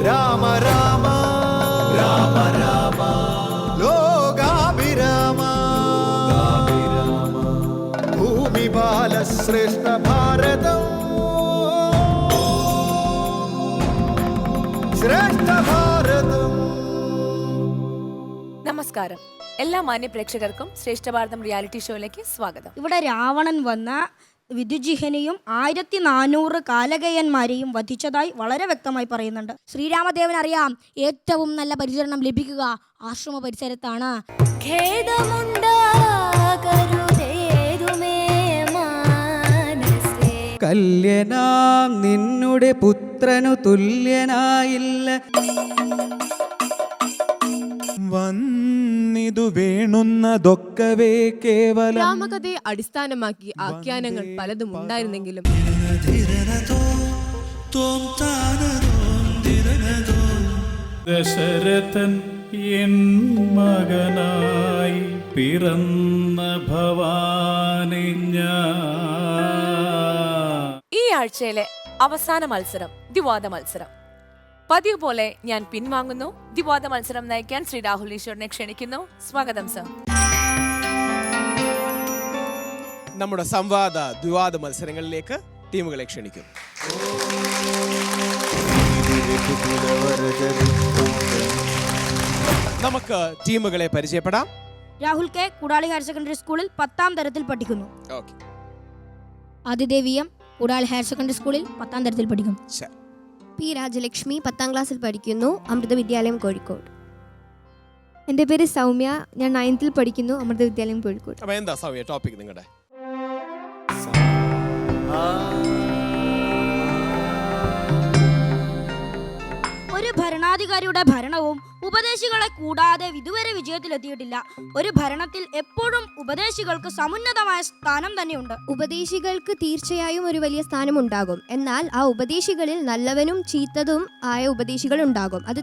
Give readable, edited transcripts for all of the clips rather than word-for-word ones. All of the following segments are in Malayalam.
രാമ രാമ രാമ രാമ ലോകാഭിരാമ ഭൂമി ബാലശ്രേഷ്ഠ ഭാരതം ശ്രേഷ്ഠ ഭാരതം. നമസ്കാരം. എല്ലാ മാന്യ പ്രേക്ഷകർക്കും ശ്രേഷ്ഠ ഭാരതം റിയാലിറ്റി ഷോയിലേക്ക് സ്വാഗതം. ഇവിടെ രാവണൻ വന്ന വിദുജിഹനെയും 1400 കാലകയന്മാരെയും വധിച്ചതായി വളരെ വ്യക്തമായി പറയുന്നുണ്ട്. ശ്രീരാമദേവൻ അറിയാം ഏറ്റവും നല്ല പരിചരണം ലഭിക്കുക ആശ്രമ പരിസരത്താണ്. കല്യനാം നിന്നുടെ പുത്രനു തുല്യനായില്ല. വന്നിതു വേണുന്നതൊക്കവേ കേവലം. രാമകഥയെ അടിസ്ഥാനമാക്കി ആഖ്യാനങ്ങൾ പലതും ഉണ്ടായിരുന്നെങ്കിലും ദശരഥൻ എൻ മകനായി പിറന്ന ഭവാനി ഞാൻ. ഈ ആഴ്ചയിലെ അവസാന മത്സരം ദിവാദ മത്സരം. പതിവ് പോലെ ഞാൻ പിൻവാങ്ങുന്നു. ദിവാദ മത്സരം നയിക്കാൻ ശ്രീ രാഹുൽ ഈശ്വറിനെ ക്ഷണിക്കുന്നു. സ്വാഗതം സർ. നമ്മുടെ സംവാദ ദ്വിവാദ മത്സരങ്ങളിലേക്ക് ടീമുകളെ ക്ഷണിക്കും. നമുക്ക് ടീമുകളെ പരിചയപ്പെടാം. രാഹുൽ കെ കുടാളി ഹയർ സെക്കൻഡറി സ്കൂളിൽ 10ാം തരത്തിൽ പഠിക്കുന്നു. ആദിദേവി എം കുടാളി ഹയർ സെക്കൻഡറി സ്കൂളിൽ 10ാം തരത്തിൽ പഠിക്കുന്നു. പി രാജലക്ഷ്മി 10ാം ക്ലാസ്സിൽ പഠിക്കുന്നു, അമൃത വിദ്യാലയം കോഴിക്കോട്. എൻ്റെ പേര് സൗമ്യ, ഞാൻ 9th പഠിക്കുന്നു, അമൃത വിദ്യാലയം കോഴിക്കോട്. അപ്പോൾ എന്താ സൗമ്യ ടോപ്പിക് നിങ്ങളുടെ? ഒരു ഭരണാധികാരിയുടെ ഭരണവും ഉപദേശികളെ കൂടാതെ ഇതുവരെ വിജയത്തിലെത്തിയിട്ടില്ല. ഒരു ഭരണത്തിൽ എപ്പോഴും ഉപദേശികൾക്ക് സമുന്നതമായ സ്ഥാനം തന്നെയുണ്ട്. ഉപദേശികൾക്ക് തീർച്ചയായും ഒരു വലിയ സ്ഥാനമുണ്ടാകും. എന്നാൽ ആ ഉപദേശികളിൽ നല്ലവനും ചീത്തതും ആയ ഉപദേശികൾ ഉണ്ടാകും. അത്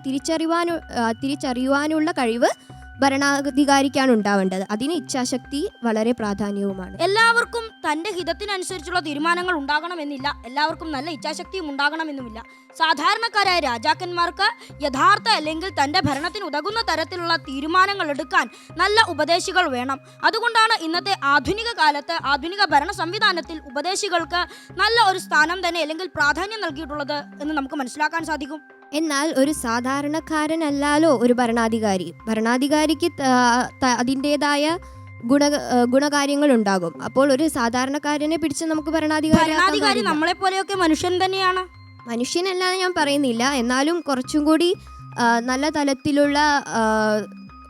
തിരിച്ചറിയുവാനുള്ള കഴിവ് ഭരണാധികാരിക്കാണ് ഉണ്ടാവേണ്ടത്. അതിന് ഇച്ഛാശക്തി വളരെ പ്രാധാന്യവുമാണ്. എല്ലാവർക്കും തന്റെ ഹിതത്തിനനുസരിച്ചുള്ള തീരുമാനങ്ങൾ ഉണ്ടാകണമെന്നില്ല. എല്ലാവർക്കും നല്ല ഇച്ഛാശക്തിയും ഉണ്ടാകണമെന്നുമില്ല. സാധാരണക്കാരായ രാജാക്കന്മാർക്ക് യഥാർത്ഥ അല്ലെങ്കിൽ തന്റെ ഭരണത്തിന് ഉതകുന്ന തരത്തിലുള്ള തീരുമാനങ്ങൾ എടുക്കാൻ നല്ല ഉപദേശികൾ വേണം. അതുകൊണ്ടാണ് ഇന്നത്തെ ആധുനിക കാലത്ത് ആധുനിക ഭരണ സംവിധാനത്തിൽ ഉപദേശികൾക്ക് നല്ല ഒരു സ്ഥാനം തന്നെ അല്ലെങ്കിൽ പ്രാധാന്യം നൽകിയിട്ടുള്ളത് എന്ന് നമുക്ക് മനസ്സിലാക്കാൻ സാധിക്കും. എന്നാൽ ഒരു സാധാരണക്കാരനല്ലാലോ ഒരു ഭരണാധികാരിക്ക് അതിൻ്റെതായ ഗുണകാര്യങ്ങൾ ഉണ്ടാകും. അപ്പോൾ ഒരു സാധാരണക്കാരനെ പിടിച്ച് നമുക്ക് ഭരണാധികാരി നമ്മളെ പോലെയൊക്കെ മനുഷ്യൻ തന്നെയാണ്. മനുഷ്യനല്ലാതെ ഞാൻ പറയുന്നില്ല, എന്നാലും കുറച്ചും കൂടി നല്ല തലത്തിലുള്ള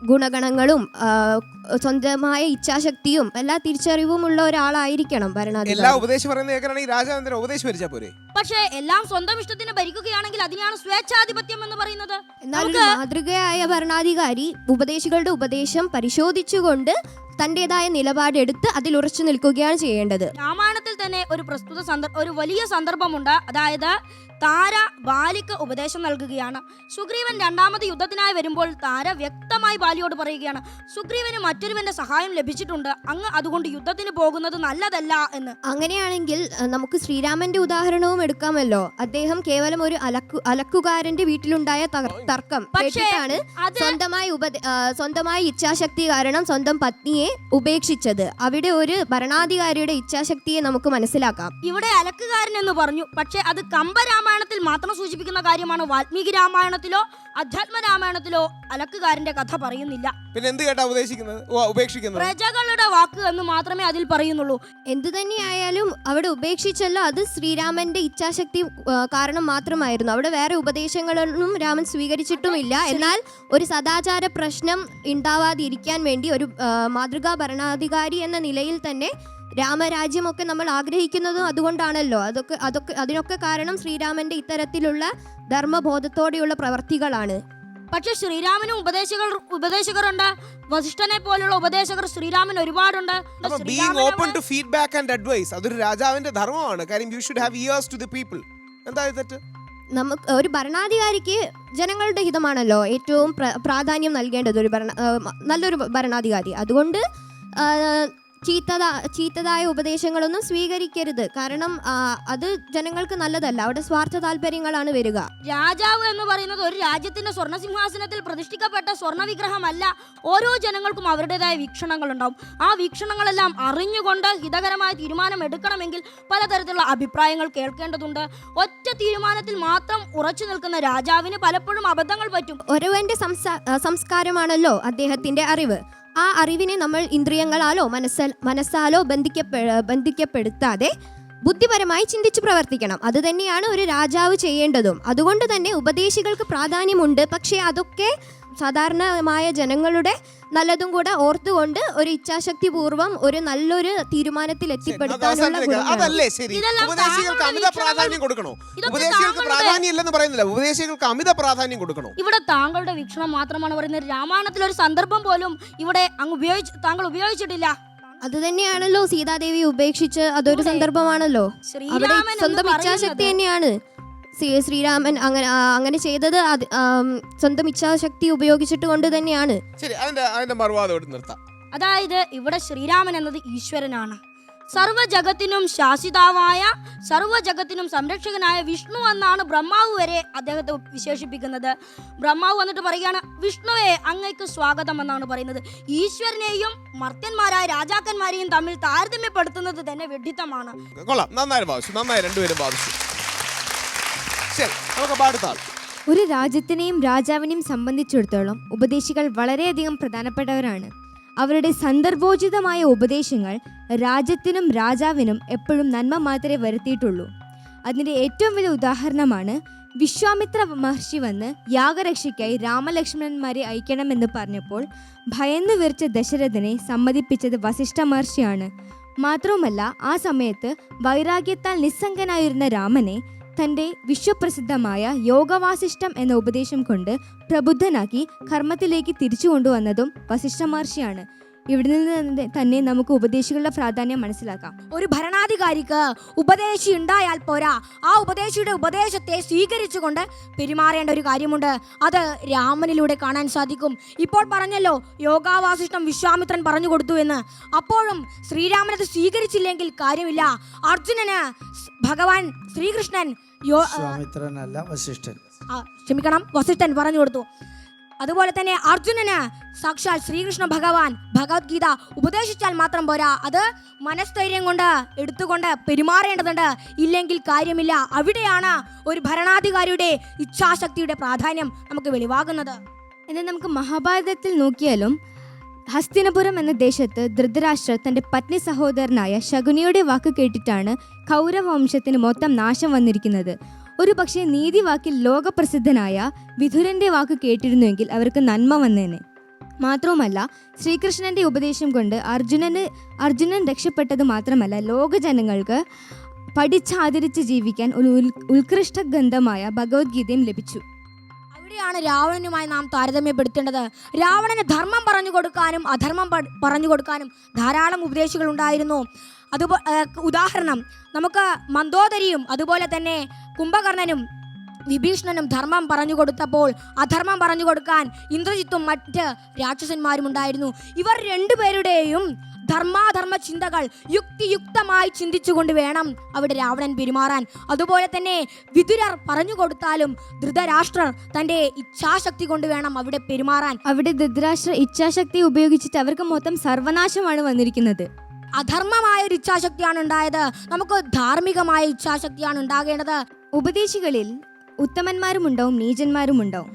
ഗുണഗണങ്ങളും സ്വന്തമായ ഇച്ഛാശക്തിയും എല്ലാ തിരിച്ചറിവും ഉള്ള ഒരാളായിരിക്കണം ഭരണാധികാരി. എല്ലാ ഉപദേശം പറയുന്ന രാജാവിന്റെ ഉപദേശം ഭരിച്ചാൽ പോരെ? പക്ഷേ എല്ലാം സ്വന്തം ഇഷ്ടത്തിന് ഭരിക്കുകയാണെങ്കിൽ അതിനെയാണ് സ്വേച്ഛാധിപത്യം എന്ന് പറയുന്നത്. എന്നാൽ ഒരു മാതൃകയായ ഭരണാധികാരി ഉപദേശികളുടെ ഉപദേശം പരിശോധിച്ചുകൊണ്ട് തന്റേതായ നിലപാടെടുത്ത് അതിൽ ഉറച്ചു നിൽക്കുകയാണ് ചെയ്യേണ്ടത്. രാമായണത്തിൽ തന്നെ ഒരു വലിയ സന്ദർഭമുണ്ട്. അതായത് താര ബാലിക്ക് ഉപദേശം നൽകുകയാണ്. സുഗ്രീവൻ 2ാമത് യുദ്ധത്തിനായി വരുമ്പോൾ താര വ്യക്തമായി ബാലിയോട് പറയുകയാണ്, സുഗ്രീവന് മറ്റൊരുവന്റെ സഹായം ലഭിച്ചിട്ടുണ്ട്, അങ്ങ് അതുകൊണ്ട് യുദ്ധത്തിന് പോകുന്നത് നല്ലതല്ല എന്ന്. അങ്ങനെയാണെങ്കിൽ നമുക്ക് ശ്രീരാമന്റെ ഉദാഹരണവും എടുക്കാമല്ലോ. അദ്ദേഹം കേവലം ഒരു അലക്കുകാരന്റെ വീട്ടിലുണ്ടായ തർക്കം കേട്ടിട്ടാണ് സ്വന്തമായി ഇച്ഛാശക്തി കാരണം സ്വന്തം പത്നിയെ ഉപേക്ഷിച്ചത്. അവിടെ ഒരു ഭരണാധികാരിയുടെ ഇച്ഛാശക്തിയെ നമുക്ക് മനസ്സിലാക്കാം. ഇവിടെ അലക്കുകാരൻ എന്ന് പറഞ്ഞു, പക്ഷെ അത് കമ്പരാമായണത്തിൽ മാത്രം സൂചിപ്പിക്കുന്ന കാര്യമാണ്. വാൽമീകി രാമായണത്തിലോ അധ്യാത്മ രാമായണത്തിലോ അലക്കുകാരന്റെ കഥ പറയുന്നില്ല. പിന്നെ എന്ത് കേട്ടാ ഉപേക്ഷിക്കുന്നത്? പ്രജകളുടെ വാക്ക് എന്ന് മാത്രമേ അതിൽ പറയുന്നുള്ളൂ. എന്തു തന്നെയായാലും അവിടെ ഉപേക്ഷിച്ചല്ലോ, അത് ശ്രീരാമന്റെ ഇച്ഛാശക്തി കാരണം മാത്രമായിരുന്നു. അവിടെ വേറെ ഉപദേശങ്ങളൊന്നും രാമൻ സ്വീകരിച്ചിട്ടുമില്ല. എന്നാൽ ഒരു സദാചാര പ്രശ്നം ഉണ്ടാവാതിരിക്കാൻ വേണ്ടി ഒരു മാതൃകാ ഭരണാധികാരി എന്ന നിലയിൽ തന്നെ രാമരാജ്യമൊക്കെ നമ്മൾ ആഗ്രഹിക്കുന്നതും അതുകൊണ്ടാണല്ലോ. അതിനൊക്കെ കാരണം ശ്രീരാമന്റെ ഇത്തരത്തിലുള്ള ധർമ്മബോധത്തോടെയുള്ള പ്രവർത്തികളാണ്. പക്ഷെ ശ്രീരാമനും ഉപദേശകരുണ്ട്. വസിഷ്ഠനെ പോലുള്ള ഉപദേശകർ ശ്രീരാമൻ ഒരുപാടുണ്ട്. അതൊരു രാജാവിന്റെ ധർമ്മമാണ്. കാര്യം you should have ears to the people. എന്താ തെറ്റ്? നമുക്ക് ഒരു ഭരണാധികാരിക്ക് ജനങ്ങളുടെ ഹിതമാണല്ലോ ഏറ്റവും പ്രാധാന്യം നൽകേണ്ടത്. നല്ലൊരു ഭരണാധികാരി അതുകൊണ്ട് ചീത്തതായ ഉപദേശങ്ങളൊന്നും സ്വീകരിക്കരുത്. കാരണം അത് ജനങ്ങൾക്ക് നല്ലതല്ല. അവിടെ സ്വാർത്ഥ താല്പര്യങ്ങളാണ് വരിക. രാജാവ് എന്ന് പറയുന്നത് ഒരു രാജ്യത്തിന്റെ സ്വർണ്ണസിംഹാസനത്തിൽ പ്രതിഷ്ഠിക്കപ്പെട്ട സ്വർണ്ണ വിഗ്രഹമല്ല. ഓരോ ജനങ്ങൾക്കും അവരുടേതായ വീക്ഷണങ്ങൾ ഉണ്ടാവും. ആ വീക്ഷണങ്ങളെല്ലാം അറിഞ്ഞുകൊണ്ട് ഹിതകരമായ തീരുമാനം എടുക്കണമെങ്കിൽ പലതരത്തിലുള്ള അഭിപ്രായങ്ങൾ കേൾക്കേണ്ടതുണ്ട്. ഒറ്റ തീരുമാനത്തിൽ മാത്രം ഉറച്ചു നിൽക്കുന്ന രാജാവിന് പലപ്പോഴും അബദ്ധങ്ങൾ പറ്റും. ഒരുവന്റെ സംസ്കാരമാണല്ലോ അദ്ദേഹത്തിന്റെ അറിവ്. ആ അറിവിനെ നമ്മൾ ഇന്ദ്രിയങ്ങളാലോ മനസ്സാലോ ബന്ധിക്കപ്പെടുത്താതെ ബുദ്ധിപരമായി ചിന്തിച്ച് പ്രവർത്തിക്കണം. അത് തന്നെയാണ് ഒരു രാജാവ് ചെയ്യേണ്ടതും. അതുകൊണ്ട് തന്നെ ഉപദേശികൾക്ക് പ്രാധാന്യമുണ്ട്. പക്ഷേ അതൊക്കെ സാധാരണമായ ജനങ്ങളുടെ നല്ലതും കൂടെ ഓർത്തുകൊണ്ട് ഒരു ഇച്ഛാശക്തി പൂർവ്വം ഒരു നല്ലൊരു തീരുമാനത്തിൽ എത്തിപ്പെടുത്താനുള്ള അതല്ലേ ശരി. ഉപദേശികൾക്ക് അമിത പ്രാധാന്യം കൊടുക്കണോ? ഉപദേശികൾക്ക് പ്രാധാന്യം ഇല്ലെന്ന് പറയുന്നില്ല. ഉപദേശികൾക്ക് അമിത പ്രാധാന്യം കൊടുക്കണോ? ഇവിടെ താങ്കളുടെ വീക്ഷണം മാത്രമാണ് പറയുന്നത്. രാമായണത്തിൽ ഒരു സന്ദർഭം പോലും ഇവിടെ താങ്കൾ ഉപയോഗിച്ചിട്ടില്ല. അത് തന്നെയാണല്ലോ സീതാദേവി ഉപേക്ഷിച്ച് അതൊരു സന്ദർഭമാണല്ലോ. അവിടെ സ്വന്തം ഇച്ഛാശക്തി തന്നെയാണ് ശ്രീരാമൻ അങ്ങനെ ചെയ്തത്. സ്വന്തം ഇച്ഛാശക്തി ഉപയോഗിച്ചിട്ട് കൊണ്ട് തന്നെയാണ്. അതായത് ഇവിടെ ശ്രീരാമൻ എന്നത് ഈശ്വരനാണ്. സർവ്വജഗത്തിനും ശാസിതാവായ, സർവ്വജഗത്തിനും സംരക്ഷകനായ വിഷ്ണു എന്നാണ് ബ്രഹ്മാവ് വരെ അദ്ദേഹത്തെ വിശേഷിപ്പിക്കുന്നത്. ബ്രഹ്മാവ് വന്നിട്ട് പറയുകയാണ്, വിഷ്ണുവേ അങ്ങയ്ക്ക് സ്വാഗതം എന്നാണ് പറയുന്നത്. ഈശ്വരനെയും മർത്യന്മാരായ രാജാക്കന്മാരെയും തമ്മിൽ താരതമ്യപ്പെടുത്തുന്നത് തന്നെ വിഡ്ഢിത്തമാണ്. ഒരു രാജ്യത്തിനെയും രാജാവിനെയും സംബന്ധിച്ചിടത്തോളം ഉപദേശികൾ വളരെയധികം പ്രധാനപ്പെട്ടവരാണ്. അവരുടെ സന്ദർഭോചിതമായ ഉപദേശങ്ങൾ രാജ്യത്തിനും രാജാവിനും എപ്പോഴും നന്മ മാത്രമേ വരുത്തിയിട്ടുള്ളൂ. അതിൻ്റെ ഏറ്റവും വലിയ ഉദാഹരണമാണ് വിശ്വാമിത്ര മഹർഷി വന്ന് യാഗരക്ഷയ്ക്കായി രാമലക്ഷ്മണന്മാരെ അയക്കണമെന്ന് പറഞ്ഞപ്പോൾ ഭയന്നു വിറച്ച ദശരഥനെ സമ്മതിപ്പിച്ചത് വസിഷ്ഠ മഹർഷിയാണ്. മാത്രവുമല്ല, ആ സമയത്ത് വൈരാഗ്യത്താൽ നിസ്സംഗനായിരുന്ന രാമനെ തൻ്റെ വിശ്വപ്രസിദ്ധമായ യോഗവാസിഷ്ടം എന്ന ഉപദേശം കൊണ്ട് പ്രബുദ്ധനാക്കി കർമ്മത്തിലേക്ക് തിരിച്ചു കൊണ്ടുവന്നതും വസിഷ്ഠ മഹർഷിയാണ്. ഇവിടെ നിന്ന് തന്നെ നമുക്ക് ഉപദേശികളുടെ പ്രാധാന്യം മനസ്സിലാക്കാം. ഒരു ഭരണാധികാരിക്ക് ഉപദേശി ഉണ്ടായാൽ പോരാ, ആ ഉപദേശിയുടെ ഉപദേശത്തെ സ്വീകരിച്ചുകൊണ്ട് പെരുമാറേണ്ട ഒരു കാര്യമുണ്ട്. അത് രാമനിലൂടെ കാണാൻ സാധിക്കും. ഇപ്പോൾ പറഞ്ഞല്ലോ യോഗാവാസിഷ്ടം വിശ്വാമിത്രൻ പറഞ്ഞു കൊടുത്തു എന്ന്. അപ്പോഴും ശ്രീരാമനത് സ്വീകരിച്ചില്ലെങ്കിൽ കാര്യമില്ല. അർജുനന് ഭഗവാൻ ശ്രീകൃഷ്ണൻ വസിഷ്ഠൻ പറഞ്ഞു കൊടുത്തു. അതുപോലെ തന്നെ അർജുനന് സാക്ഷാൽ ശ്രീകൃഷ്ണ ഭഗവാൻ ഭഗവത്ഗീത ഉപദേശിച്ചാൽ മാത്രം പോരാ, അത് മനസ്ഥൈര്യം കൊണ്ട് എടുത്തുകൊണ്ട് പെരുമാറേണ്ടതുണ്ട്. ഇല്ലെങ്കിൽ കാര്യമില്ല. അവിടെയാണ് ഒരു ഭരണാധികാരിയുടെ ഇച്ഛാശക്തിയുടെ പ്രാധാന്യം നമുക്ക് വെളിവാകുന്നത്. എന്നാൽ നമുക്ക് മഹാഭാരതത്തിൽ നോക്കിയാലും ഹസ്തിനപുരം എന്ന ദേശത്ത് ധൃതരാഷ്ട്രർ തൻ്റെ പത്നി സഹോദരനായ ശകുനിയുടെ വാക്ക് കേട്ടിട്ടാണ് കൗരവ വംശത്തിന് മൊത്തം നാശം വന്നിരിക്കുന്നത്. ഒരു പക്ഷേ നീതിവാക്കിൽ ലോകപ്രസിദ്ധനായ വിതുരൻ്റെ വാക്ക് കേട്ടിരുന്നുവെങ്കിൽ അവർക്ക് നന്മ വന്നേനെ. മാത്രവുമല്ല, ശ്രീകൃഷ്ണൻ്റെ ഉപദേശം കൊണ്ട് അർജുനൻ രക്ഷപ്പെട്ടത് മാത്രമല്ല, ലോകജനങ്ങൾക്ക് പഠിച്ചാദരിച്ച് ജീവിക്കാൻ ഒരു ഉത്കൃഷ്ട ഗ്രന്ഥമായ ഭഗവത്ഗീതയും ലഭിച്ചു. അവിടെയാണ് രാവണനുമായി നാം താരതമ്യപ്പെടുത്തേണ്ടത്. രാവണന് ധർമ്മം പറഞ്ഞു കൊടുക്കാനും അധർമ്മം പറഞ്ഞു കൊടുക്കാനും ധാരാളം ഉപദേശികൾ ഉണ്ടായിരുന്നു. ഉദാഹരണം നമുക്ക് മന്ദോദരിയും അതുപോലെ തന്നെ കുംഭകർണനും വിഭീഷണനും ധർമ്മം പറഞ്ഞു കൊടുത്തപ്പോൾ അധർമ്മം പറഞ്ഞു കൊടുക്കാൻ ഇന്ദ്രജിത്തും മറ്റ് രാക്ഷസന്മാരും ഉണ്ടായിരുന്നു. ഇവർ രണ്ടുപേരുടെയും ധർമാധർമ്മ ചിന്തകൾ യുക്തിയുക്തമായി ചിന്തിച്ചുകൊണ്ട് വേണം അവിടെ രാവണൻ പെരുമാറാൻ. അതുപോലെ തന്നെ വിതുരർ പറഞ്ഞു കൊടുത്താലും ധൃതരാഷ്ട്രർ തൻ്റെ ഇച്ഛാശക്തി കൊണ്ട് വേണം അവിടെ പെരുമാറാൻ. അവിടെ ധൃതരാഷ്ട്ര ഇച്ഛാശക്തി ഉപയോഗിച്ചിട്ട് അവർക്ക് മൊത്തം സർവനാശമാണ് വന്നിരിക്കുന്നത്. അധർമ്മമായ ഒരു ഇച്ഛാശക്തിയാണ് ഉണ്ടായത്. നമുക്ക് ധാർമ്മികമായ ഇച്ഛാശക്തിയാണ് ഉണ്ടാകേണ്ടത്. ഉപദേശികളിൽ ഉത്തമന്മാരും ഉണ്ടാവും, നീചന്മാരും ഉണ്ടാവും.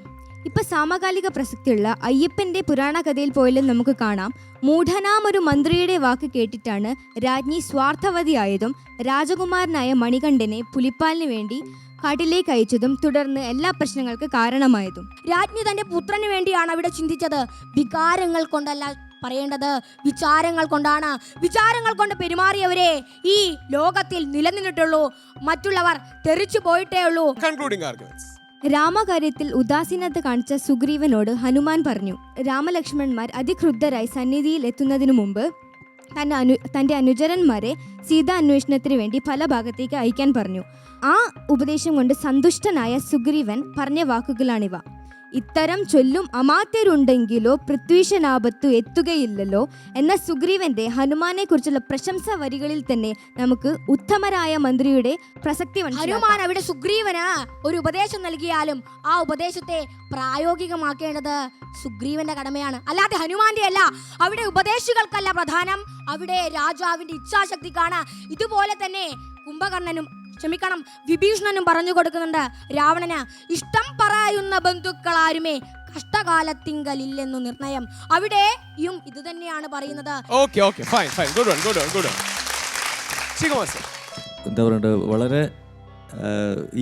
ഇപ്പം സമകാലിക പ്രസക്തിയുള്ള അയ്യപ്പൻ്റെ പുരാണ കഥയിൽ പോയാലും നമുക്ക് കാണാം, മൂഢനാം ഒരു മന്ത്രിയുടെ വാക്ക് കേട്ടിട്ടാണ് രാജ്ഞി സ്വാർത്ഥവതിയായതും രാജകുമാരനായ മണികണ്ഠനെ പുലിപ്പാലിന് വേണ്ടി കാട്ടിലേക്ക് അയച്ചതും തുടർന്ന് എല്ലാ പ്രശ്നങ്ങൾക്ക് കാരണമായതും. രാജ്ഞി തൻ്റെ പുത്രന് വേണ്ടിയാണ് അവിടെ ചിന്തിച്ചത്. വികാരങ്ങൾ കൊണ്ടല്ല പറയേണ്ടത്, വിചാരങ്ങൾ കൊണ്ടാണ്. വിചാരങ്ങൾ കൊണ്ട് പെരുമാറിയവരെ ഈ ലോകത്തിൽ നിലനിന്നിട്ടുള്ളൂ. മറ്റുള്ളവർ തെറിച്ചു പോയിട്ടേ ഉള്ളൂ. രാമകാര്യത്തിൽ ഉദാസീനത കാണിച്ച സുഗ്രീവനോട് ഹനുമാൻ പറഞ്ഞു, രാമലക്ഷ്മണന്മാർ അതിക്രുദ്ധരായി സന്നിധിയിൽ എത്തുന്നതിനു മുമ്പ് തൻ്റെ അനുചരന്മാരെ സീതാ അന്വേഷണത്തിന് വേണ്ടി പല ഭാഗത്തേക്ക് അയക്കാൻ പറഞ്ഞു. ആ ഉപദേശം കൊണ്ട് സന്തുഷ്ടനായ സുഗ്രീവൻ പറഞ്ഞ വാക്കുകളാണിവ. ഇത്തരം ചൊല്ലും അമാത്യരുണ്ടെങ്കിലോ പൃഥ്വീശനാപത്തു എത്തുകയില്ലല്ലോ എന്ന സുഗ്രീവന്റെ ഹനുമാനെ കുറിച്ചുള്ള പ്രശംസ വരികളിൽ തന്നെ നമുക്ക് ഉത്തമരായ മന്ത്രിയുടെ പ്രസക്തി ഹനുമാൻ അവിടെ സുഗ്രീവന് ഒരു ഉപദേശം നൽകിയാലും ആ ഉപദേശത്തെ പ്രായോഗികമാക്കേണ്ടത് സുഗ്രീവന്റെ കടമയാണ്, അല്ലാതെ ഹനുമാന്റെ അല്ല. അവിടെ ഉപദേശികൾക്കല്ല പ്രധാനം, അവിടെ രാജാവിന്റെ ഇച്ഛാശക്തിക്കാണ്. ഇതുപോലെ തന്നെ വിഭീഷണനും പറഞ്ഞു കൊടുക്കുന്നുണ്ട് രാവണന്, ഇഷ്ടം പറയുന്ന ബന്ധുക്കളാരുമേ കഷ്ടകാലത്തിങ്കലില്ലെന്നു നിർണയം. അവിടെയും ഇത് തന്നെയാണ് പറയുന്നത്. എന്താ പറയണ്ടത്, വളരെ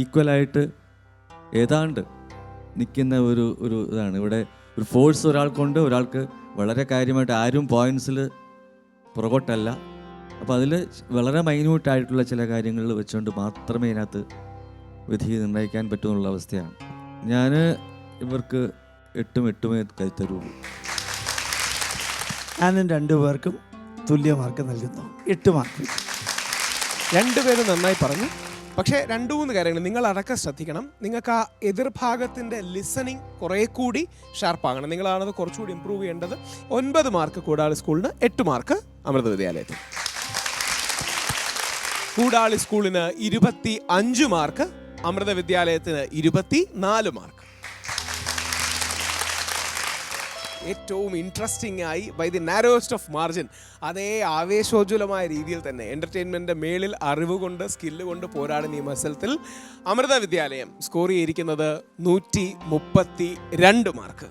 ഈക്വലായിട്ട് ഏതാണ്ട് നിൽക്കുന്ന ഒരു ഇതാണ് ഇവിടെ. ഒരു ഫോഴ്സ് ഒരാൾക്കുണ്ട്, ഒരാൾക്ക് വളരെ കാര്യമായിട്ട് ആരും പോയിന്റ്സിൽ പുറകോട്ടല്ല. അപ്പോൾ അതിൽ വളരെ മൈന്യൂട്ടായിട്ടുള്ള ചില കാര്യങ്ങൾ വെച്ചുകൊണ്ട് മാത്രമേ ഇതിനകത്ത് വിധി നിർണ്ണയിക്കാൻ പറ്റുന്നുള്ള അവസ്ഥയാണ്. ഞാൻ ഇവർക്ക് 8 കൈത്തരുള്ളൂ. ഞാനും 2 പേർക്കും തുല്യ മാർക്ക് നൽകുന്നു, 8 മാർക്ക്. 2 പേര് നന്നായി പറഞ്ഞു. പക്ഷേ 2-3 കാര്യങ്ങൾ നിങ്ങൾ അടക്കം ശ്രദ്ധിക്കണം. നിങ്ങൾക്ക് ആ എതിർഭാഗത്തിൻ്റെ ലിസണിങ് കുറേ കൂടി ഷാർപ്പാകണം. നിങ്ങളാണത് കുറച്ചുകൂടി ഇമ്പ്രൂവ് ചെയ്യേണ്ടത്. 9 മാർക്ക് കൂടാളി സ്കൂളിന്, 8 മാർക്ക് അമൃത വിദ്യാലയത്തിന്. കൂടാളി സ്കൂളിന് 25 മാർക്ക്, അമൃത വിദ്യാലയത്തിന് 24 മാർക്ക്. ഏറ്റവും ഇൻട്രസ്റ്റിംഗ് ആയി ബൈ ദി നാരോസ്റ്റ് ഓഫ് മാർജിൻ, അതേ ആവേശോജ്വലമായ രീതിയിൽ തന്നെ എൻ്റർടൈൻമെൻറ്റിൻ്റെ മേളിൽ അറിവ് കൊണ്ട് സ്കില്ല് കൊണ്ട് പോരാടുന്ന ഈ മത്സരത്തിൽ അമൃത വിദ്യാലയം സ്കോർ ചെയ്തിരിക്കുന്നത് 132 മാർക്ക്.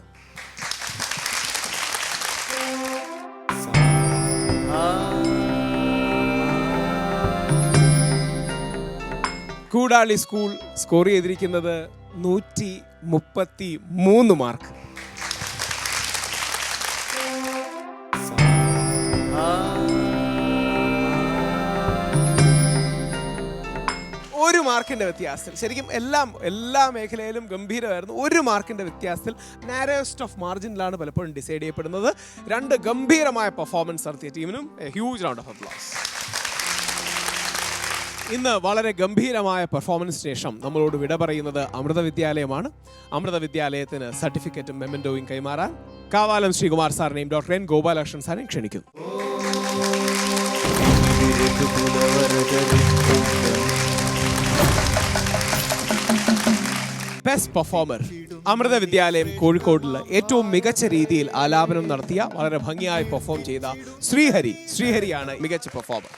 കൂടാളി സ്കൂൾ സ്കോർ ചെയ്തിരിക്കുന്നത് 133 മാർക്ക്. ഒരു മാർക്കിൻ്റെ വ്യത്യാസത്തിൽ, ശരിക്കും എല്ലാ മേഖലയിലും ഗംഭീരമായിരുന്നു. 1 മാർക്കിൻ്റെ വ്യത്യാസത്തിൽ നാരോസ്റ്റ് ഓഫ് മാർജിനിലാണ് പലപ്പോഴും ഡിസൈഡ് ചെയ്യപ്പെടുന്നത്. 2 ഗംഭീരമായ പെർഫോമൻസ് നടത്തിയ ടീമിനും ഹ്യൂജ് റൗണ്ട് ഓഫ് അപ്ലോസ്. ഇന്ന് വളരെ ഗംഭീരമായ പെർഫോമൻസിന് ശേഷം നമ്മളോട് വിട പറയുന്നത് അമൃത വിദ്യാലയമാണ്. അമൃത വിദ്യാലയത്തിന് സർട്ടിഫിക്കറ്റും മെമ്മൻഡോയും കൈമാറാൻ കാവാലം ശ്രീകുമാർ സാറിനെയും ഡോക്ടർ എൻ ഗോപാലകൃഷ്ണൻ സാറിനെയും ക്ഷണിക്കുന്നു. ബെസ്റ്റ് പെർഫോമർ അമൃത വിദ്യാലയം കോഴിക്കോടിൽ ഏറ്റവും മികച്ച രീതിയിൽ ആലാപനം നടത്തിയ, വളരെ ഭംഗിയായി പെർഫോം ചെയ്ത ശ്രീഹരിയാണ് മികച്ച പെർഫോമർ.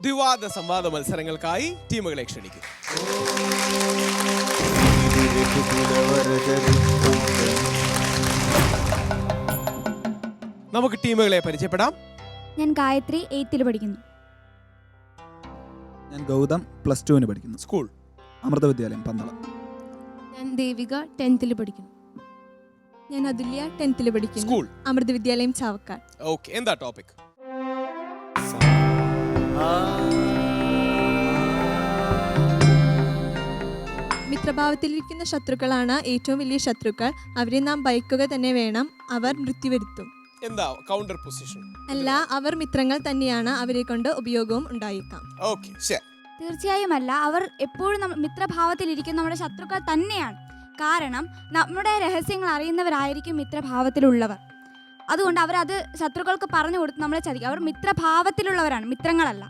ദ്വിവാദ സംവാദ മത്സരങ്ങൾക്കായി ടീമുകളെ ക്ഷണിക്കും. നമുക്ക് ടീമുകളെ പരിചയപ്പെടാം. ഞാൻ ഗായത്രി 8th പഠിക്കുന്നു. ഞാൻ ഗൗതം +2 പഠിക്കുന്നു. സ്കൂൾ അമൃത വിദ്യാലയം പന്തളം. ഞാൻ ദേവിക 10th പഠിക്കുന്നു. ഞാൻ അതുല്യ 10th പഠിക്കുന്നു. സ്കൂൾ അമൃത വിദ്യാലയം ചാവക്കാട്. ഓക്കെ, എന്താ ടോപ്പിക്? മിത്രഭാവത്തിലിരിക്കുന്ന ശത്രുക്കളാണ് ഏറ്റവും വലിയ ശത്രുക്കൾ. അവരെ നാം ഭയക്കുക തന്നെ വേണം. അവർ മൃത്യു വരുത്തും. എന്താ കൗണ്ടർ പൊസിഷൻ? അല്ല, അവർ മിത്രങ്ങൾ തന്നെയാണ്. അവരെ കൊണ്ട് ഉപയോഗവും ഉണ്ടായേക്കാം. ഓക്കെ, ശരി. തീർച്ചയായും അല്ല, അവർ എപ്പോഴും മിത്രഭാവത്തിലിരിക്കുന്ന നമ്മുടെ ശത്രുക്കൾ തന്നെയാണ്. കാരണം നമ്മുടെ രഹസ്യങ്ങൾ അറിയുന്നവരായിരിക്കും മിത്രഭാവത്തിലുള്ളവർ. അതുകൊണ്ട് അവരത് ശത്രുക്കൾക്ക് പറഞ്ഞു കൊടുത്ത് നമ്മളെ ചതിക്കും. അവർ മിത്രഭാവത്തിലുള്ളവരാണ്, മിത്രങ്ങളല്ല.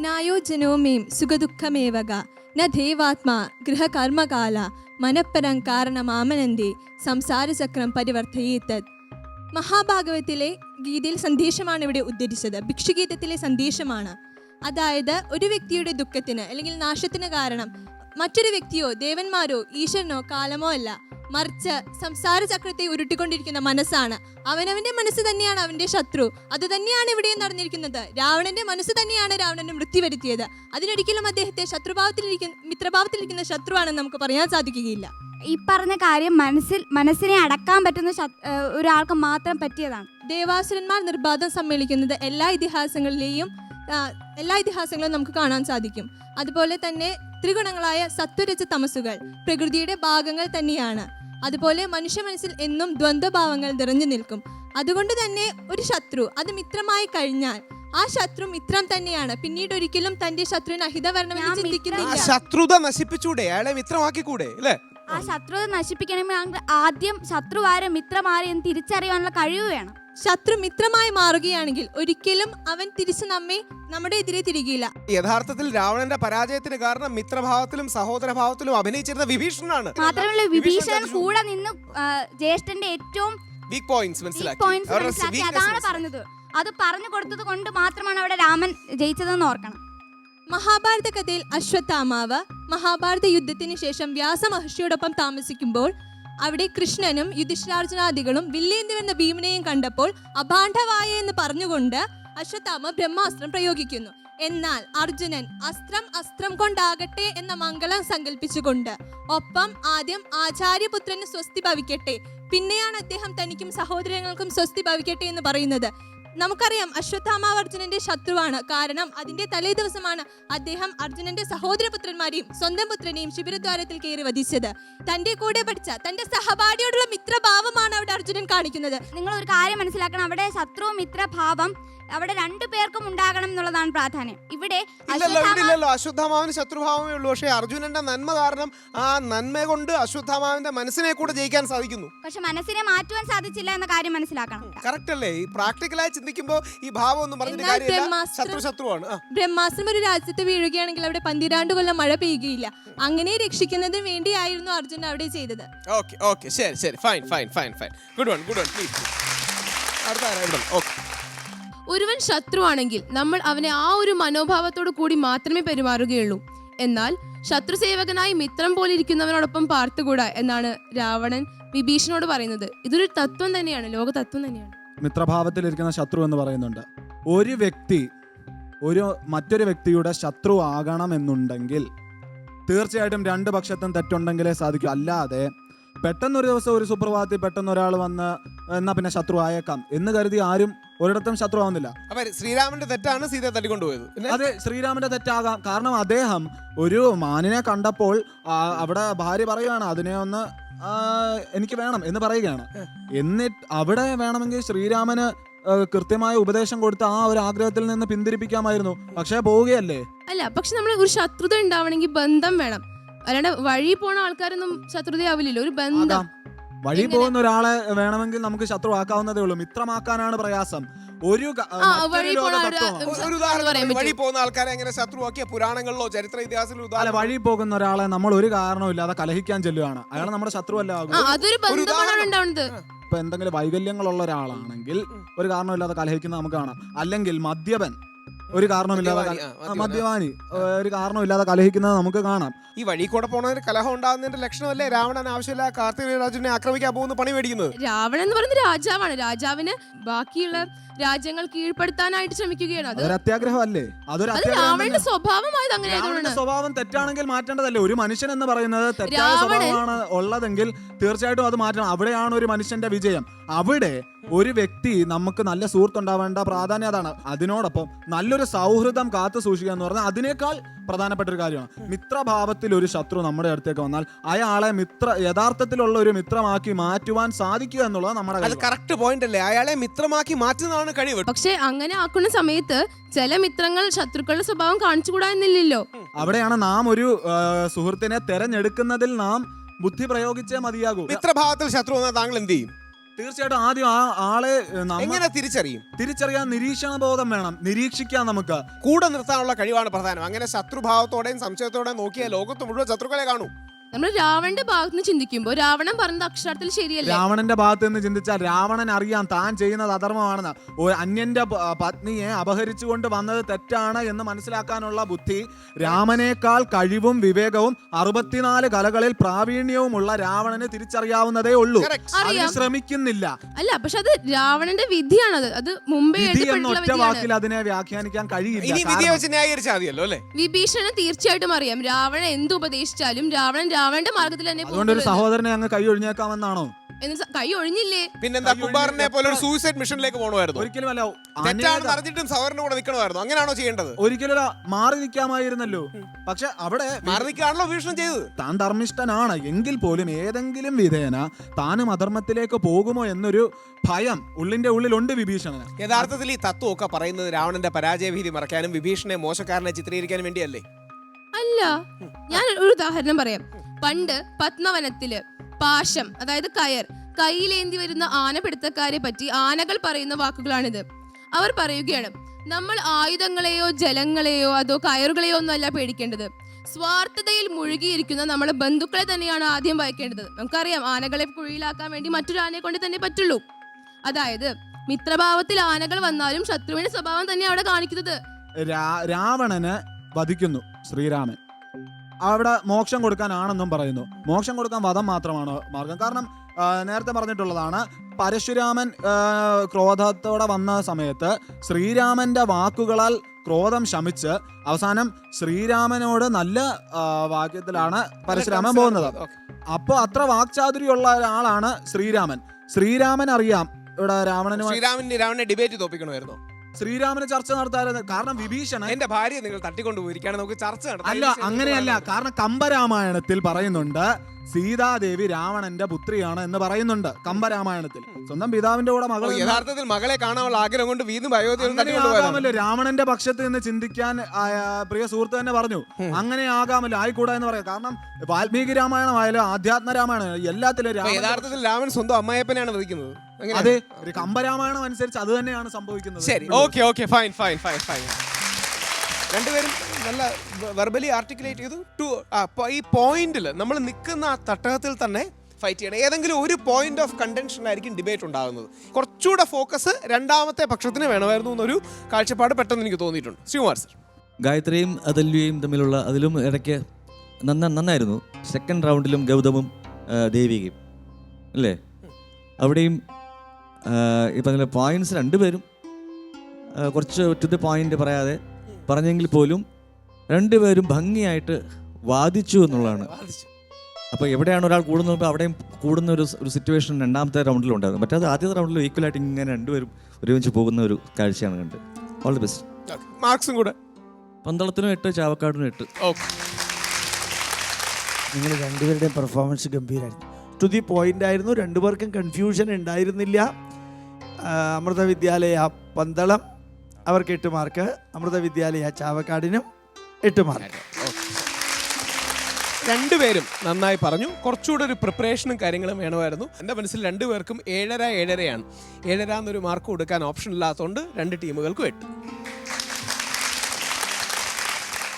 നായോജനോമേം സുഖദുഃഖമേവക ന ദേവാത്മാ ഗൃഹകർമ്മകാല മനപ്പരം കാരണമാമനന്ദേ സംസാരചക്രം പരിവർത്തയേതത്. മഹാഭാഗവത്തിലെ ഗീതയിൽ സന്ദേശമാണ് ഇവിടെ ഉദ്ധരിച്ചത്. ഭിക്ഷുഗീതത്തിലെ സന്ദേശമാണ്. അതായത് ഒരു വ്യക്തിയുടെ ദുഃഖത്തിന് അല്ലെങ്കിൽ നാശത്തിന് കാരണം മറ്റൊരു വ്യക്തിയോ ദേവന്മാരോ ഈശ്വരനോ കാലമോ അല്ല, മറിച്ച് സംസാര ചക്രത്തെ ഉരുട്ടിക്കൊണ്ടിരിക്കുന്ന മനസ്സാണ്. അവനവന്റെ മനസ്സ് തന്നെയാണ് അവന്റെ ശത്രു. അത് തന്നെയാണ് ഇവിടെയും നടന്നിരിക്കുന്നത്. രാവണന്റെ മനസ്സ് തന്നെയാണ് രാവണന് മൃത്യു വരുത്തിയത്. അതിനൊരിക്കലും അദ്ദേഹത്തെ മിത്രഭാവത്തിലിരിക്കുന്ന ശത്രുവാണെന്ന് നമുക്ക് പറയാൻ സാധിക്കുകയില്ല. ഈ പറഞ്ഞ കാര്യം മനസ്സിനെ അടക്കാൻ പറ്റുന്ന ഒരാൾക്ക് മാത്രം പറ്റിയതാണ്. ദേവാസുരന്മാർ നിർബാധം സമ്മേളിക്കുന്നത് എല്ലാ ഇതിഹാസങ്ങളും നമുക്ക് കാണാൻ സാധിക്കും. അതുപോലെ തന്നെ ത്രിഗുണങ്ങളായ സത്വരജ തമസുകൾ പ്രകൃതിയുടെ ഭാഗങ്ങൾ തന്നെയാണ്. അതുപോലെ മനുഷ്യ മനസ്സിൽ എന്നും ദ്വന്ദ്ഭാവങ്ങൾ നിറഞ്ഞു നിൽക്കും. അതുകൊണ്ട് തന്നെ ഒരു ശത്രു അത് മിത്രമായി കഴിഞ്ഞാൽ ആ ശത്രു മിത്രം തന്നെയാണ്. പിന്നീട് ഒരിക്കലും തന്റെ ശത്രുവിന് അഹിത വരണമെന്ന് ആ ചിന്തിക്കുന്നില്ല. ശത്രുത നശിപ്പിച്ചൂടെ, അയാളെ മിത്രമാക്കിക്കൂടെ അല്ലേ? ആ ശത്രുത നശിപ്പിക്കണമെങ്കിൽ ആദ്യം ശത്രുവാരെ മിത്രമാരെ എന്ന് തിരിച്ചറിയാനുള്ള കഴിവ് വേണം. ശത്രു മിത്രമായി മാറുകയാണെങ്കിൽ ഒരിക്കലും അവൻ തിരിച്ച് നമ്മുടെ എതിരെ തിരികില്ല. യഥാർത്ഥത്തിൽ രാവണന്റെ പരാജയത്തിന് കാരണം മിത്രഭാവത്തിലും സഹോദരഭാവത്തിലും അഭിനയിച്ചിരുന്ന വിഭീഷണനാണ്. മാത്രമല്ല വിഭീഷണൻ കൂടെ നിന്ന് ജ്യേഷ്ഠന്റെ ഏറ്റവും വീക്ക് പോയിന്റ്സ് മനസ്സിലാക്കി. അതാണ് പറഞ്ഞത്. അത് പറഞ്ഞു കൊടുത്തത് കൊണ്ട് മാത്രമാണ് അവിടെ രാമൻ ജയിച്ചതെന്ന് ഓർക്കണം. മഹാഭാരത കഥയിൽ അശ്വത്ഥാമാവ് മഹാഭാരത യുദ്ധത്തിന് ശേഷം വ്യാസമഹർഷിയോടൊപ്പം താമസിക്കുമ്പോൾ അവിടെ കൃഷ്ണനും യുധിഷ്ഠിരാർജുനാദികളും വില്ലേന്തി വന്ന ഭീമനെയും കണ്ടപ്പോൾ അഭാണ്ഡവായ എന്ന് പറഞ്ഞുകൊണ്ട് അശ്വത്ഥാമ ബ്രഹ്മാസ്ത്രം പ്രയോഗിക്കുന്നു. എന്നാൽ അർജുനൻ അസ്ത്രം കൊണ്ടാകട്ടെ എന്ന മംഗളം സങ്കല്പിച്ചുകൊണ്ട് ഒപ്പം ആദ്യം ആചാര്യപുത്രന് സ്വസ്തി ഭവിക്കട്ടെ, പിന്നെയാണ് അദ്ദേഹം തനിക്കും സഹോദരങ്ങൾക്കും സ്വസ്തി ഭവിക്കട്ടെ എന്ന് പറയുന്നത്. നമുക്കറിയാം അശ്വത്ഥാമാവ് അർജുനന്റെ ശത്രുവാണ്. കാരണം അതിന്റെ തലേ ദിവസമാണ് അദ്ദേഹം അർജുനന്റെ സഹോദരപുത്രന്മാരെയും സ്വന്തം പുത്രനെയും ശിബിരദ്വാരത്തിൽ കയറി വധിച്ചത്. തന്റെ കൂടെ പഠിച്ച തന്റെ സഹപാഠിയോടുള്ള മിത്രഭാവമാണ് അവിടെ അർജുനൻ കാണിക്കുന്നത്. നിങ്ങൾ ഒരു കാര്യം മനസ്സിലാക്കണം, അവിടെ ശത്രു മിത്രഭാവം അവിടെ രണ്ടു പേർക്കും ഉണ്ടാകണം എന്നുള്ളതാണ് പ്രാധാന്യം. ഇവിടെ അശ്വത്ഥാമാവിന് ശത്രുഭാവമേ ഉള്ളൂ. പക്ഷേ അർജുനന്റെ നന്മ കാരണം ആ നന്മ കൊണ്ട് അശ്വത്ഥാമാവിന്റെ മനസ്സിനെ കൂടെ ജയിക്കാൻ സാധിക്കുന്നു. പക്ഷെ മനസ്സിനെ മാറ്റുവാൻ സാധിച്ചില്ല എന്ന കാര്യം മനസ്സിലാക്കണം. കറക്റ്റ് അല്ലേ? ഈ പ്രാക്ടിക്കലായി ചിന്തിക്കുമ്പോൾ ഈ ഭാവം ഒന്നും പറഞ്ഞിട്ട് കാര്യമില്ല. ശത്രുവാണ്. ബ്രഹ്മാസ്ത്രം ഒരു രാജ്യത്ത് വീഴുകയാണെങ്കിൽ അവിടെ 12 കൊല്ലം മഴ പെയ്യുകയില്ല. അങ്ങനെ രക്ഷിക്കുന്നതിന് വേണ്ടിയായിരുന്നു അർജുൻ അവിടെ ചെയ്തത്. ഓക്കെ ശരി ഫൈൻ ഗുഡ് വൺ പ്ലീസ്. ഒരുവൻ ശത്രുവാണെങ്കിൽ നമ്മൾ അവനെ ആ ഒരു മനോഭാവത്തോടു കൂടി മാത്രമേ പെരുമാറുകയുള്ളൂ. എന്നാൽ ശത്രുസേവകനായി മിത്രം പോലെ ഇരിക്കുന്നവനോടൊപ്പം പാർത്തുകൂടാ എന്നാണ് രാവണൻ വിഭീഷണോട് പറയുന്നത്. ഇതൊരു തത്വം തന്നെയാണ്, ലോക തത്വം തന്നെയാണ്. മിത്രഭാവത്തിലിരിക്കുന്ന ശത്രു എന്ന് പറയുന്നുണ്ട്. ഒരു വ്യക്തി മറ്റൊരു വ്യക്തിയുടെ ശത്രു ആകണമെന്നുണ്ടെങ്കിൽ തീർച്ചയായിട്ടും രണ്ട് പക്ഷത്തും തെറ്റുണ്ടെങ്കിലേ സാധിക്കൂ. അല്ലാതെ പെട്ടെന്നൊരു ദിവസം ഒരു സുപ്രഭാതത്തിൽ പെട്ടെന്ന് ഒരാൾ വന്ന് എന്നാ പിന്നെ ശത്രു ആയേക്കാം എന്ന് കരുതി ആരും ഒരിടത്തും ശത്രു ആവുന്നില്ല. ശ്രീരാമന്റെ തെറ്റാണ് സീതയെ തട്ടിക്കൊണ്ടുപോയത്. അതെ, ശ്രീരാമന്റെ തെറ്റാകാം. കാരണം അദ്ദേഹം ഒരു മാനിനെ കണ്ടപ്പോൾ അവിടെ ഭാര്യ പറയുകയാണ് അതിനെ ഒന്ന് എനിക്ക് വേണം എന്ന് പറയുകയാണ്. എന്നിട്ട് അവിടെ വേണമെങ്കിൽ ശ്രീരാമന് കൃത്യമായ ഉപദേശം കൊടുത്ത് ആ ഒരു ആഗ്രഹത്തിൽ നിന്ന് പിന്തിരിപ്പിക്കാമായിരുന്നു. പക്ഷെ പോവുകയല്ലേ. അല്ല, പക്ഷെ നമ്മൾ ഒരു ശത്രുത ഉണ്ടാവണമെങ്കിൽ ബന്ധം വേണം. അല്ലാണ്ട് വഴി പോണ ആൾക്കാരൊന്നും ശത്രുതയാവില്ലല്ലോ. ഒരു ബന്ധം, വഴി പോകുന്ന ഒരാളെ വേണമെങ്കിൽ നമുക്ക് ശത്രു ആക്കാവുന്നതേ ഉള്ളൂ. മിത്രമാക്കാനാണ് പ്രയാസം. വഴി പോകുന്ന ആൾക്കാരെ എങ്ങനെ ശത്രുവാക്കിയ പുരാണങ്ങളിലോ ചരിത്ര ഇതിഹാസത്തിലോ? അല്ല, വഴി പോകുന്ന ഒരാളെ നമ്മൾ ഒരു കാരണമില്ലാതെ കലഹിക്കാൻ ചെല്ലുകയാണ്. അയാൾ നമ്മുടെ ശത്രുവല്ല. ഇപ്പൊ എന്തെങ്കിലും വൈകല്യങ്ങളുള്ള ഒരാളാണെങ്കിൽ ഒരു കാരണമില്ലാതെ കലഹിക്കുന്നത് നമുക്ക് കാണാം. അല്ലെങ്കിൽ മദ്യപൻ ഒരു കാരണമില്ലാതെ മദ്യപാനി ഒരു കാരണമില്ലാതെ കലഹിക്കുന്നത് നമുക്ക് കാണാം. ഈ വഴി കൂടെ പോണതിന് കലഹം ഉണ്ടാകുന്നതിന്റെ ലക്ഷണമല്ലേ രാവണൻ ആവശ്യമില്ല കാർത്തികരാജനെ ആക്രമിക്കാൻ പോകുന്ന പണി മേടിക്കുന്നത്? രാവണൻ എന്ന് പറയുന്നത് രാജാവാണ്. രാജാവിന് ബാക്കിയുള്ള രാജ്യങ്ങൾ കീഴ്പ്പെടുത്താനായിട്ട് ശ്രമിക്കുകയാണ്. അതൊരു അത്യാഗ്രഹമല്ലേ? രാവണന്റെ സ്വഭാവമായത് അങ്ങനെ. സ്വഭാവം തെറ്റാണെങ്കിൽ മാറ്റേണ്ടതല്ലേ? ഒരു മനുഷ്യൻ എന്ന് പറയുന്നത് തെറ്റായ സ്വഭാവമാണ് ഉള്ളതെങ്കിൽ തീർച്ചയായിട്ടും അത് മാറ്റണം. അവിടെയാണ് ഒരു മനുഷ്യന്റെ വിജയം. അവിടെ ഒരു വ്യക്തി നമുക്ക് നല്ല സുഹൃത്തുണ്ടാവേണ്ട പ്രാധാന്യം അതാണ്. അതിനോടൊപ്പം നല്ലൊരു സൗഹൃദം കാത്തു സൂക്ഷിക്കുക എന്ന് പറഞ്ഞാൽ അതിനേക്കാൾ പ്രധാനപ്പെട്ട ഒരു കാര്യമാണ്. മിത്രഭാവത്തിൽ ഒരു ശത്രു നമ്മുടെ അടുത്തേക്ക് വന്നാൽ അയാളെ യഥാർത്ഥത്തിലുള്ള ഒരു മിത്രമാക്കി മാറ്റുവാൻ സാധിക്കുക എന്നുള്ളത് നമ്മുടെ കറക്റ്റ് പോയിന്റ് അല്ലേ? അയാളെ മിത്രമാക്കി മാറ്റുന്നതാണ് കഴിവ്. പക്ഷെ അങ്ങനെ ആക്കുന്ന സമയത്ത് ചില മിത്രങ്ങൾ ശത്രുക്കളുടെ സ്വഭാവം കാണിച്ചുകൂടാ എന്നില്ലല്ലോ. അവിടെയാണ് നാം ഒരു സുഹൃത്തിനെ തെരഞ്ഞെടുക്കുന്നതിൽ നാം ബുദ്ധി പ്രയോഗിച്ചേ മതിയാകൂ. മിത്രഭാവത്തിൽ ശത്രു വന്നാൽ താങ്കൾ എന്ത് ചെയ്യും? തീർച്ചയായിട്ടും ആദ്യം ആ ആളെ എങ്ങനെ തിരിച്ചറിയാൻ നിരീക്ഷണ ബോധം വേണം. നിരീക്ഷിക്കാൻ നമുക്ക് കൂടെ നിർത്താനുള്ള കഴിവാണ് പ്രധാനം. അങ്ങനെ ശത്രുഭാവത്തോടെയും സംശയത്തോടെയും നോക്കിയാൽ ലോകത്ത് മുഴുവൻ ശത്രുക്കളെ കാണൂ. നമ്മൾ രാവണന്റെ ഭാഗത്ത് നിന്ന് ചിന്തിക്കുമ്പോൾ രാവണൻ പറഞ്ഞത് അക്ഷരാർത്ഥത്തിൽ ശരിയല്ല. രാവണന്റെ ഭാഗത്ത് നിന്ന് ചിന്തിച്ചാൽ രാവണൻ അറിയാം താൻ ചെയ്യുന്നത് അധർമ്മമാണെന്ന്. ഒരു അന്യന്റെ പത്നിയെ അപഹരിച്ചുകൊണ്ട് വന്നത് തെറ്റാണ് എന്ന് മനസ്സിലാക്കാനുള്ള ബുദ്ധി രാമനേക്കാൾ കഴിവും വിവേകവും 64 കലകളിൽ പ്രാവീണ്യവുമുള്ള രാവണന് തിരിച്ചറിയാവുന്നതേ ഉള്ളൂ. ശ്രമിക്കുന്നില്ല. അല്ല, പക്ഷെ അത് രാവണന്റെ വിധിയാണത്. അത് മുമ്പേ ഒറ്റ വാക്കിൽ അതിനെ വ്യാഖ്യാനിക്കാൻ കഴിയില്ല. വിഭീഷണന് തീർച്ചയായിട്ടും അറിയാം രാവണൻ എന്ത് ഉപദേശിച്ചാലും രാവണന്റെ മാർഗത്തിൽ തന്നെ. അതുകൊണ്ട് ഒരു സഹോദരനെ അങ്ങ് കൈ ഒഴിഞ്ഞേക്കാമെന്നാണോ? എന്നിട്ട് കൈ ഒഴിഞ്ഞില്ലേ? പിന്നെന്താ കുമാറിനെ പോലെ ഒരു സൂയിസൈഡ് മിഷനിലേക്ക് പോകണമായിരുന്നു? ഒരിക്കലും അല്ല. തെറ്റാണെന്ന് അറിഞ്ഞിട്ടും സഹോദരന്റെ കൂടെ നിൽക്കണമായിരുന്നു. അങ്ങനെയാണോ ചെയ്യേണ്ടത്? ഒരിക്കലും മാറി നിൽക്കാമായിരുന്നല്ലോ. പക്ഷെ അവിടെ മാറി നിൽക്കാണല്ലോ ഭീഷണം ചെയ്തത്. താൻ ധർമ്മിഷ്ഠനാണ് എങ്കിൽ പോലും ഏതെങ്കിലും വിധേന താനും അധർമ്മത്തിലേക്ക് പോകുമോ എന്നൊരു ഭയം ഉള്ളിന്റെ ഉള്ളിലുണ്ട് വിഭീഷണന്. യഥാർത്ഥത്തിൽ ഈ തത്വമൊക്കെ പറയുന്നത് രാവണന്റെ പരാജയഭീതി മറക്കാനും വിഭീഷണനെ മോശക്കാരനെ ചിത്രീകരിക്കാനും വേണ്ടിയല്ലേ? അല്ല, ഞാൻ ഒരു ഉദാഹരണം പറയാം. പണ്ട് പത്മവനത്തില് പാശം, അതായത് കയർ, കയ്യിലേന്തി വരുന്ന ആനപിടുത്തക്കാരെ പറ്റി ആനകൾ പറയുന്ന വാക്കുകളാണിത്. അവർ പറയുകയാണ്, നമ്മൾ ആയുധങ്ങളെയോ ജലങ്ങളെയോ അതോ കയറുകളെയോ ഒന്നും അല്ല പേടിക്കേണ്ടത്, സ്വാർത്ഥതയിൽ മുഴുകിയിരിക്കുന്ന നമ്മളെ ബന്ധുക്കളെ തന്നെയാണ് ആദ്യം ഭയക്കേണ്ടത്. നമുക്കറിയാം, ആനകളെ കുഴിയിലാക്കാൻ വേണ്ടി മറ്റൊരു ആനയെ കൊണ്ട് തന്നെ പറ്റുള്ളൂ. അതായത് മിത്രഭാവത്തിൽ ആനകൾ വന്നാലും ശത്രുവിന്റെ സ്വഭാവം തന്നെ അവിടെ കാണിക്കുന്നത്. രാവണന് വധിക്കുന്നു ശ്രീരാമൻ. അവിടെ മോക്ഷം കൊടുക്കാനാണെന്നും പറയുന്നു. മോക്ഷം കൊടുക്കാൻ വധം മാത്രമാണ് മാർഗം. കാരണം നേരത്തെ പറഞ്ഞിട്ടുള്ളതാണ്, പരശുരാമൻ ക്രോധത്തോടെ വന്ന സമയത്ത് ശ്രീരാമന്റെ വാക്കുകളാൽ ക്രോധം ശമിച്ച് അവസാനം ശ്രീരാമനോട് നല്ല വാക്യത്തിലാണ് പരശുരാമൻ പോകുന്നത്. അപ്പോൾ അത്ര വാക്ചാതുര്യമുള്ള ഒരാളാണ് ശ്രീരാമൻ. ശ്രീരാമൻ അറിയാം ഇവിടെ രാവണനെ ഡിബേറ്റ് തോപ്പിക്കണമായിരുന്നു. ശ്രീരാമന് ചർച്ച നടത്താറുണ്ട്. കാരണം വിഭീഷണൻ എന്റെ ഭാര്യയെ നിങ്ങൾ തട്ടിക്കൊണ്ടുപോയിരിക്കുകയാണ്, നമുക്ക് ചർച്ച നടത്താം. അല്ല, അങ്ങനെയല്ല. കാരണം കമ്പരാമായണത്തിൽ പറയുന്നുണ്ട് സീതാദേവി രാവണന്റെ പുത്രിയാണ് എന്ന് പറയുന്നുണ്ട്. കമ്പരാമായണത്തിൽ സ്വന്തം പിതാവിന്റെ കൂടെ മകൾ. യഥാർത്ഥത്തിൽ മകളെ കാണാനുള്ള ആഗ്രഹം കൊണ്ട് വീണ്ടും ആകാമല്ലോ. രാവണന്റെ പക്ഷത്ത് നിന്ന് ചിന്തിക്കാൻ പ്രിയ സുഹൃത്ത് തന്നെ പറഞ്ഞു, അങ്ങനെ ആകാമല്ലോ, ആയിക്കൂടാ എന്ന് പറയാം. കാരണം വാൽമീകി രാമായണമായാലും ആധ്യാത്മ രാമായണം എല്ലാത്തിലും യഥാർത്ഥത്തിൽ രാമൻ സ്വന്തം അമ്മായപ്പനെയാണ് വധിക്കുന്നത്. അതെ, ഒരു കമ്പരാമായണം അനുസരിച്ച് അത് തന്നെയാണ് സംഭവിക്കുന്നത്. ശരി, ഓക്കെ, ഫൈൻ. രണ്ടുപേരും നല്ല വെർബലി ആർട്ടിക്കുലേറ്റ് ചെയ്തു. ഈ പോയിന്റിൽ നമ്മൾ നിൽക്കുന്ന ആ തട്ടകത്തിൽ തന്നെ ഫൈറ്റ് ചെയ്യണം. ഏതെങ്കിലും ഒരു പോയിന്റ് ഓഫ് കണ്ടൻഷനായിരിക്കും ഡിബേറ്റ് ഉണ്ടാകുന്നത്. കുറച്ചുകൂടെ ഫോക്കസ് രണ്ടാമത്തെ പക്ഷത്തിന് വേണമായിരുന്നു എന്നൊരു കാഴ്ചപ്പാട് പെട്ടെന്ന് എനിക്ക് തോന്നിയിട്ടുണ്ട്. ശ്രീകുമാർ സർ, ഗായത്രിയും അതുല്യയും തമ്മിലുള്ള അതിലും ഇടയ്ക്ക് നന്നായിരുന്നു. സെക്കൻഡ് റൗണ്ടിലും ഗൗതമും ദേവികയും അല്ലേ, അവിടെയും ഇപ്പം അതിലെ പോയിന്റ്സ് രണ്ടുപേരും കുറച്ച് ടു ദി പോയിന്റ് പറയാതെ പറഞ്ഞെങ്കിൽ പോലും രണ്ടുപേരും ഭംഗിയായിട്ട് വാദിച്ചു എന്നുള്ളതാണ്. അപ്പോൾ എവിടെയാണ് ഒരാൾ കൂടുന്നത് അവിടെയും കൂടുന്ന ഒരു സിറ്റുവേഷൻ രണ്ടാമത്തെ റൗണ്ടിലുണ്ടായിരുന്നു. മറ്റേ അത് ആദ്യത്തെ റൗണ്ടിൽ ഈക്വലായിട്ട് ഇങ്ങനെ രണ്ടുപേരും ഒരുമിച്ച് പോകുന്ന ഒരു കാഴ്ചയാണ് കണ്ടത്. All the best. മാർക്സും കൂടെ പന്തളത്തിനും 8, ചാവക്കാടിനും 8. നിങ്ങൾ രണ്ടുപേരുടെയും പെർഫോമൻസ് ഗംഭീരമായിരുന്നു. ടു ദി പോയിന്റ് ആയിരുന്നു. രണ്ടുപേർക്കും കൺഫ്യൂഷൻ ഉണ്ടായിരുന്നില്ല. അമൃത വിദ്യാലയ പന്തളം അവർക്ക് 8 മാർക്ക്, അമൃത വിദ്യാലയ ചാവക്കാടിനും 8 മാർക്ക്. രണ്ടുപേരും നന്നായി പറഞ്ഞു. കുറച്ചുകൂടെ ഒരു പ്രിപ്പറേഷനും കാര്യങ്ങളും വേണമായിരുന്നു. എൻ്റെ മനസ്സിൽ രണ്ടുപേർക്കും 7.5 7 എന്നൊരു മാർക്ക് കൊടുക്കാൻ ഓപ്ഷൻ ഇല്ലാത്തതുകൊണ്ട് രണ്ട് ടീമുകൾക്കും 8.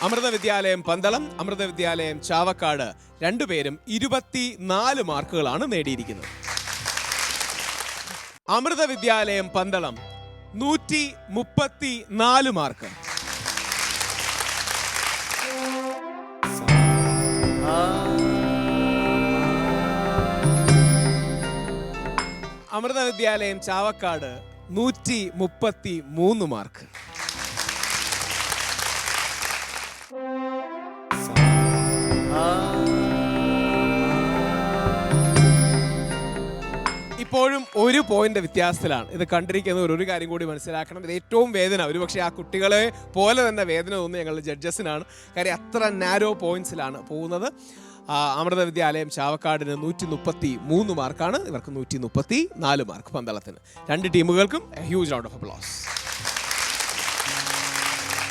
അമൃത വിദ്യാലയം പന്തളം, അമൃത വിദ്യാലയം ചാവക്കാട് രണ്ടുപേരും 24 മാർക്കുകളാണ് നേടിയിരിക്കുന്നത്. അമൃത വിദ്യാലയം പന്തളം 134 മാർക്ക്. അമൃത വിദ്യാലയം ചാവക്കാട് 133 മാർക്ക്. ഇപ്പോഴും ഒരു പോയിന്റ് വ്യത്യാസത്തിലാണ് ഇത് കണ്ടിരിക്കുന്നത്. ഒരു കാര്യം കൂടി മനസ്സിലാക്കണം, ഇത് ഏറ്റവും വേദന ഒരുപക്ഷെ ആ കുട്ടികളെ പോലെ തന്നെ വേദന തോന്നുന്നത് ഞങ്ങളുടെ ജഡ്ജസിനാണ്. കാര്യം അത്ര നാരോ പോയിന്റ്സിലാണ് പോകുന്നത്. അമൃത വിദ്യാലയം ചാവക്കാടിന് 133 മാർക്കാണ്, ഇവർക്ക് 134 മാർക്ക് പന്തളത്തിന്. രണ്ട് ടീമുകൾക്കും ഹ്യൂജ് റൗണ്ട് ഓഫ് അപ്ലോസ്.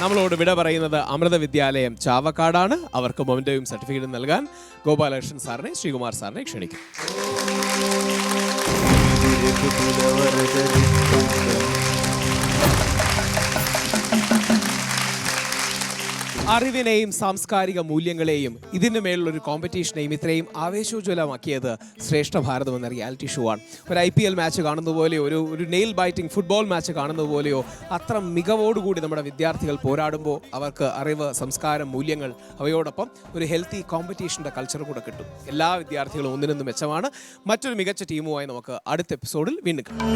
നമ്മളോട് വിട പറയുന്നത് അമൃത വിദ്യാലയം ചാവക്കാടാണ്. അവർക്ക് മൊമെന്റവും സർട്ടിഫിക്കറ്റും നൽകാൻ ഗോപാലകൃഷ്ണൻ സാറിനെ, ശ്രീകുമാർ സാറിനെ ക്ഷണിക്കും. അറിവിനെയും സാംസ്കാരിക മൂല്യങ്ങളെയും ഇതിന് മേലുള്ളൊരു കോമ്പറ്റീഷനെയും ഇത്രയും ആവേശോജ്വലമാക്കിയത് ശ്രേഷ്ഠ ഭാരതം എന്ന റിയാലിറ്റി ഷോ ആണ്. ഒരു IPL മാച്ച് കാണുന്ന പോലെയോ ഒരു നെയിൽ ബൈറ്റിംഗ് ഫുട്ബോൾ മാച്ച് കാണുന്നത് പോലെയോ അത്ര മികവോടുകൂടി നമ്മുടെ വിദ്യാർത്ഥികൾ പോരാടുമ്പോൾ അവർക്ക് അറിവ്, സംസ്കാരം, മൂല്യങ്ങൾ അവയോടൊപ്പം ഒരു ഹെൽത്തി കോമ്പറ്റീഷൻ്റെ കൾച്ചർ കൂടെ കിട്ടും. എല്ലാ വിദ്യാർത്ഥികളും ഒന്നിനൊന്ന് മെച്ചമാണ്. മറ്റൊരു മികച്ച ടീമുമായി നമുക്ക് അടുത്ത എപ്പിസോഡിൽ വീണ്ടും കാണാം.